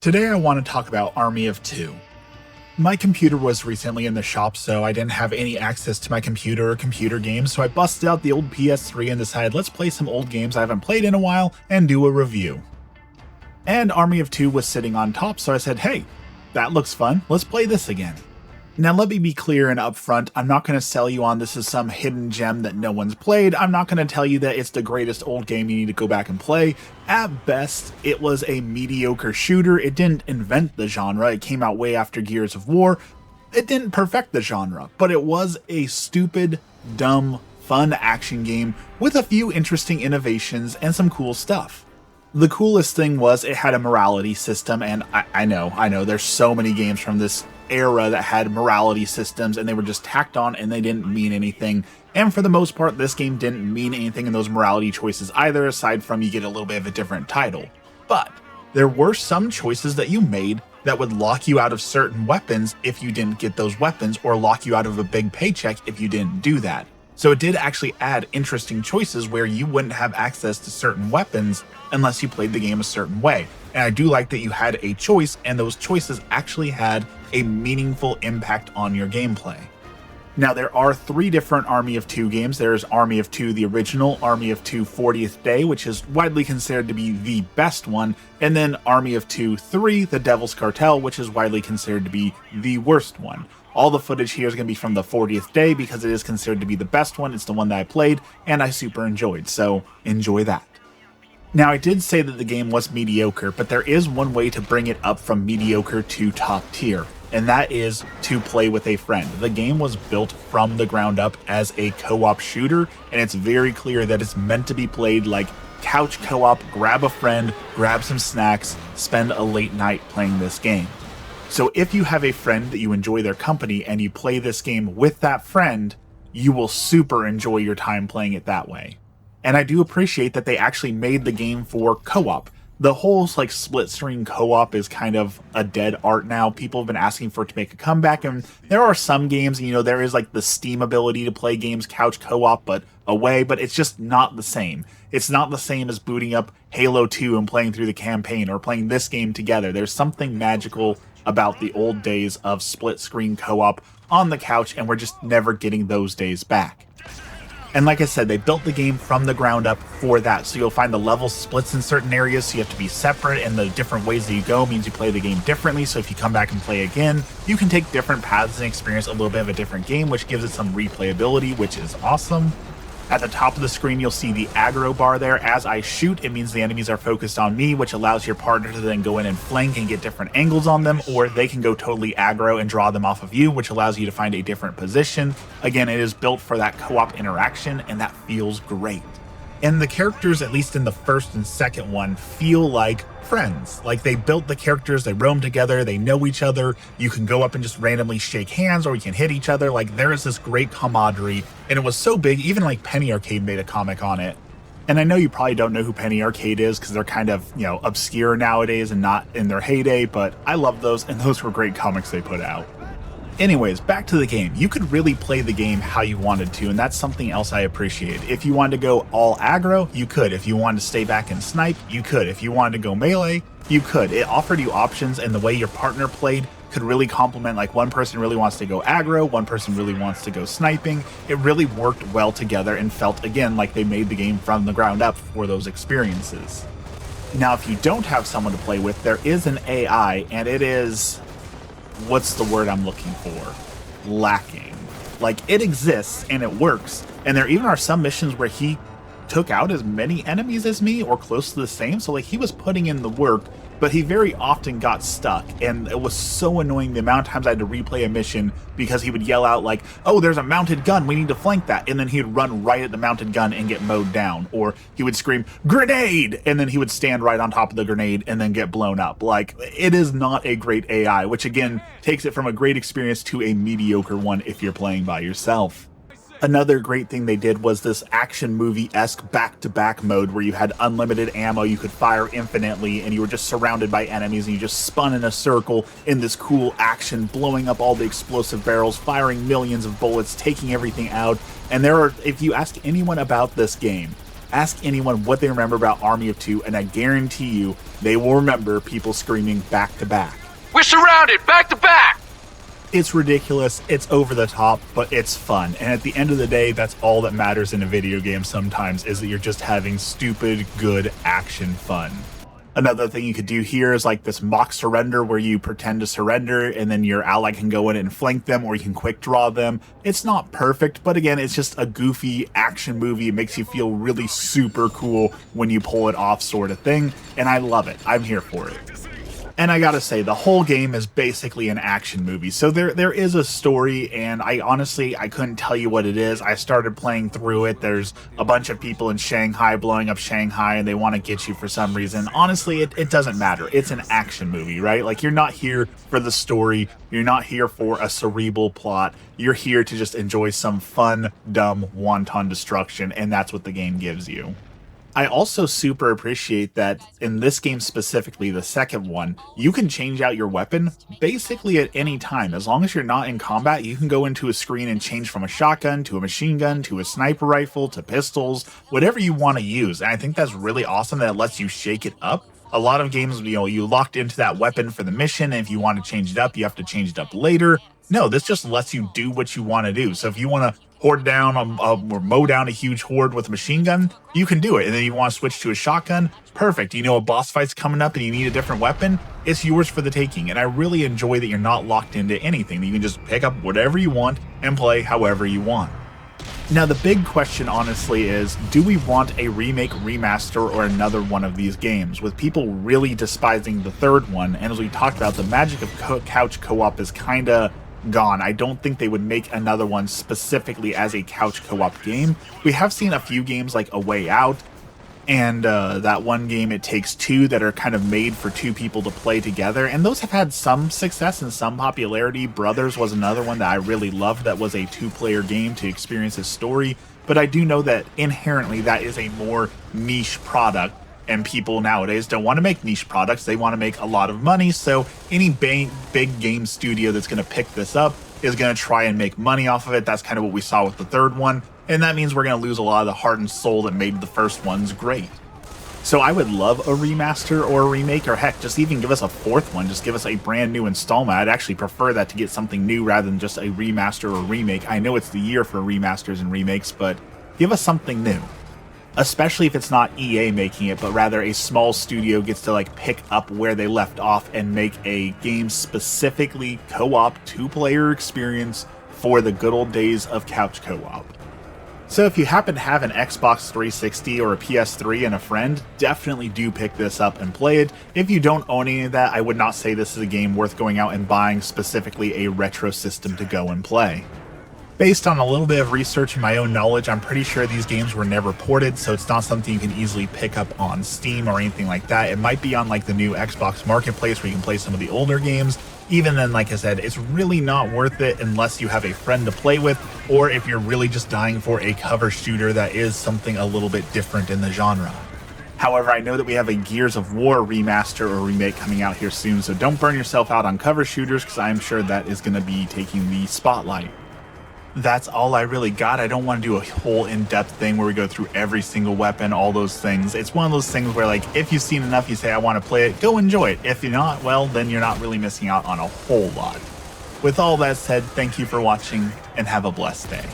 Today I want to talk about Army of Two. My computer was recently in the shop, so I didn't have any access to my computer or computer games, so I busted out the old PS3 and decided let's play some old games I haven't played in a while and do a review. And Army of Two was sitting on top, so I said, hey, that looks fun, let's play this again. Now let me be clear and upfront, I'm not going to sell you on this as some hidden gem that no one's played. I'm not going to tell you that it's the greatest old game you need to go back and play. At best, it was a mediocre shooter. It didn't invent the genre, it came out way after Gears of War. It didn't perfect the genre, but it was a stupid, dumb, fun action game with a few interesting innovations and some cool stuff. The coolest thing was it had a morality system, and I know, there's so many games from this era that had morality systems and they were just tacked on and they didn't mean anything. And for the most part, this game didn't mean anything in those morality choices either, aside from you get a little bit of a different title. But there were some choices that you made that would lock you out of certain weapons if you didn't get those weapons, or lock you out of a big paycheck if you didn't do that. So it did actually add interesting choices where you wouldn't have access to certain weapons unless you played the game a certain way. And I do like that you had a choice, and those choices actually had a meaningful impact on your gameplay. Now there are three different Army of Two games. There's Army of Two, the original, Army of Two 40th Day, which is widely considered to be the best one, and then Army of Two 3, the Devil's Cartel, which is widely considered to be the worst one. All the footage here is going to be from the 40th Day because it is considered to be the best one. It's the one that I played and I super enjoyed, so enjoy that. Now I did say that the game was mediocre, but there is one way to bring it up from mediocre to top tier, and that is to play with a friend. The game was built from the ground up as a co-op shooter, and it's very clear that it's meant to be played like couch co-op, grab a friend, grab some snacks, spend a late night playing this game. So if you have a friend that you enjoy their company and you play this game with that friend, you will super enjoy your time playing it that way. And I do appreciate that they actually made the game for co-op. The whole split screen co-op is kind of a dead art now. People have been asking for it to make a comeback, and there are some games, there is the Steam ability to play games couch co-op but away, but it's just not the same. It's not the same as booting up Halo 2 and playing through the campaign, or playing this game together. There's something magical about the old days of split screen co-op on the couch, and we're just never getting those days back. And like I said, they built the game from the ground up for that, so you'll find the level splits in certain areas, so you have to be separate, and the different ways that you go means you play the game differently, so if you come back and play again, you can take different paths and experience a little bit of a different game, which gives it some replayability, which is awesome. At the top of the screen, you'll see the aggro bar there. As I shoot, it means the enemies are focused on me, which allows your partner to then go in and flank and get different angles on them, or they can go totally aggro and draw them off of you, which allows you to find a different position. Again, it is built for that co-op interaction, and that feels great. And the characters, at least in the first and second one, feel like friends. Like they built the characters, they roam together, they know each other. You can go up and just randomly shake hands, or you can hit each other. Like there is this great camaraderie, and it was so big, even Penny Arcade made a comic on it. And I know you probably don't know who Penny Arcade is because they're kind of, obscure nowadays and not in their heyday, but I love those, and those were great comics they put out. Anyways, back to the game. You could really play the game how you wanted to, and that's something else I appreciate. If you wanted to go all aggro, you could. If you wanted to stay back and snipe, you could. If you wanted to go melee, you could. It offered you options, and the way your partner played could really complement, one person really wants to go aggro, one person really wants to go sniping. It really worked well together and felt, again, like they made the game from the ground up for those experiences. Now, if you don't have someone to play with, there is an AI, and it is... what's the word I'm looking for? Lacking. It exists and it works, and there even are some missions where he took out as many enemies as me or close to the same, so he was putting in the work, but he very often got stuck, and it was so annoying the amount of times I had to replay a mission because he would yell out oh, there's a mounted gun, we need to flank that, and then he'd run right at the mounted gun and get mowed down, or he would scream grenade, and then he would stand right on top of the grenade and then get blown up. It is not a great AI, which again takes it from a great experience to a mediocre one if you're playing by yourself. Another great thing they did was this action movie-esque back-to-back mode where you had unlimited ammo, you could fire infinitely, and you were just surrounded by enemies, and you just spun in a circle in this cool action, blowing up all the explosive barrels, firing millions of bullets, taking everything out. And if you ask anyone about this game, Ask anyone what they remember about Army of Two, and I guarantee you they will remember people screaming back to back. We're surrounded! Back to back! It's ridiculous, it's over the top, but it's fun. And at the end of the day, that's all that matters in a video game sometimes, is that you're just having stupid, good action fun. Another thing you could do here is like this mock surrender where you pretend to surrender and then your ally can go in and flank them, or you can quick draw them. It's not perfect, but again, it's just a goofy action movie. It makes you feel really super cool when you pull it off, sort of thing. And I love it. I'm here for it. And I gotta say, the whole game is basically an action movie. So there is a story, and I couldn't tell you what it is. I started playing through it. There's a bunch of people in Shanghai blowing up Shanghai, and they want to get you for some reason. Honestly, it doesn't matter. It's an action movie, right? Like, you're not here for the story. You're not here for a cerebral plot. You're here to just enjoy some fun, dumb, wanton destruction, and that's what the game gives you. I also super appreciate that in this game specifically, the second one, you can change out your weapon basically at any time. As long as you're not in combat, you can go into a screen and change from a shotgun to a machine gun to a sniper rifle to pistols, whatever you want to use. And I think that's really awesome that it lets you shake it up. A lot of games, you locked into that weapon for the mission, and if you want to change it up, you have to change it up later. No, this just lets you do what you want to do. So if you want to horde down or mow down a huge horde with a machine gun, you can do it. And then you want to switch to a shotgun, perfect. You know a boss fight's coming up and you need a different weapon, it's yours for the taking. And I really enjoy that you're not locked into anything. You can just pick up whatever you want and play however you want. Now, the big question, honestly, is do we want a remake, remaster, or another one of these games? With people really despising the third one, and as we talked about, the magic of couch co-op is kind of gone. I don't think they would make another one specifically as a couch co-op game. We have seen a few games like A Way Out, and that one game It Takes Two that are kind of made for two people to play together, and those have had some success and some popularity. Brothers was another one that I really loved that was a two-player game to experience a story, but I do know that inherently that is a more niche product, and people nowadays don't want to make niche products. They want to make a lot of money, so any big game studio that's going to pick this up is going to try and make money off of it. That's kind of what we saw with the third one, and that means we're going to lose a lot of the heart and soul that made the first ones great. So I would love a remaster or a remake, or heck, just even give us a fourth one. Just give us a brand new installment. I'd actually prefer that, to get something new rather than just a remaster or remake. I know it's the year for remasters and remakes, but give us something new. Especially if it's not EA making it, but rather a small studio gets to like pick up where they left off and make a game specifically co-op, two-player experience for the good old days of couch co-op. So if you happen to have an Xbox 360 or a PS3 and a friend, definitely do pick this up and play it. If you don't own any of that, I would not say this is a game worth going out and buying specifically a retro system to go and play. Based on a little bit of research and my own knowledge, I'm pretty sure these games were never ported, so it's not something you can easily pick up on Steam or anything like that. It might be on like the new Xbox Marketplace where you can play some of the older games. Even then, like I said, it's really not worth it unless you have a friend to play with, or if you're really just dying for a cover shooter that is something a little bit different in the genre. However, I know that we have a Gears of War remaster or remake coming out here soon, so don't burn yourself out on cover shooters, because I'm sure that is going to be taking the spotlight. That's all I really got. I don't want to do a whole in-depth thing where we go through every single weapon, all those things. It's one of those things where, like, if you've seen enough, you say, I want to play it, go enjoy it. If you're not, well, then you're not really missing out on a whole lot. With all that said, thank you for watching, and have a blessed day.